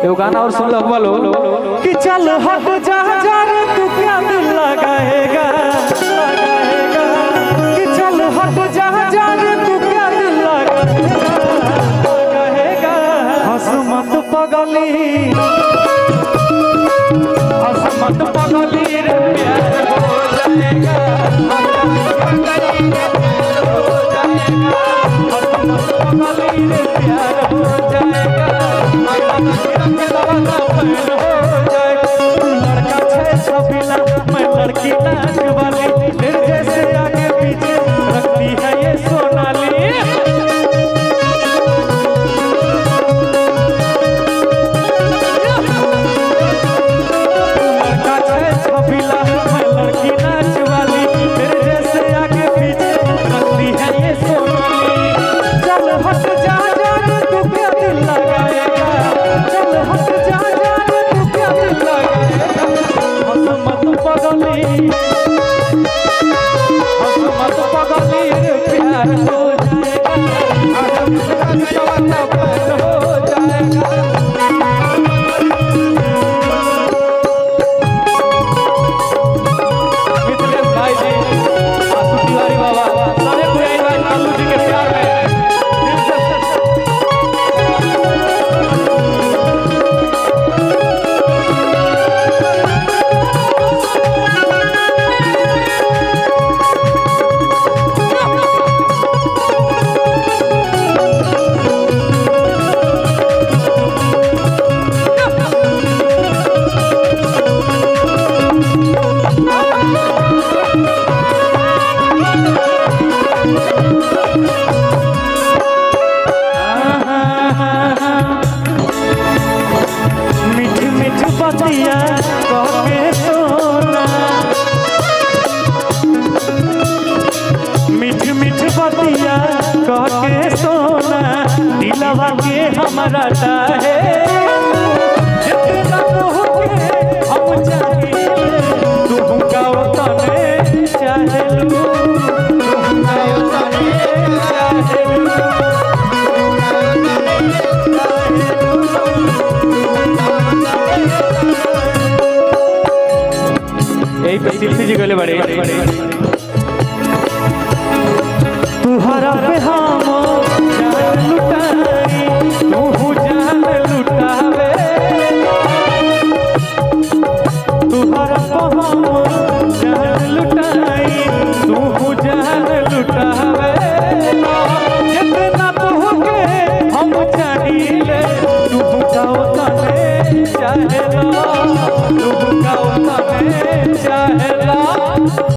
ये गाना और सुन लो बोलो कि चल हट जा जा रे तू क्या दिल लगाएगा लगाएगा कि चल हट जा जा रे तू क्या दिल लगाएगा हंस मत पगली हंस मत पगली रे प्यार हो जाएगा पगली रे प्यार हो जाएगा लड़का छे छबीला मैं लड़की नाच वाली तेरे जैसे आगे पीछे रखती है ये सोनाली लड़का छे छबीला मैं लड़की नाच वाली तेरे जैसे आगे पीछे रखती है ये सोनाली चल हट जा जा रे तू क्या दिल लगाएगा चल हट जा जा रे तू क्या दिल लगाएगा हंस मत पगली हंस मत पगली रे प्यार हो जाएगा हो जाएगा मिथिलेश भाई जी आशु तिवारी बाबा सारे पुरानी बात लालू जी के प्यार में बतिया कहके सोना मीठ मीठ बतिया कहके सोना दिलवा के हमारा है जितना के हम चाहिए तू का तने चाहे लू शिल्पी जी गले बड़े तुहरा पे हम जान लुटाई तू जान लुटावे तुहरा पे हम जान लुटाई तू जान लुटावे जितना तुहके हम चाहिए तू गाओ तने चाहे लो तू गाओ तने चाहे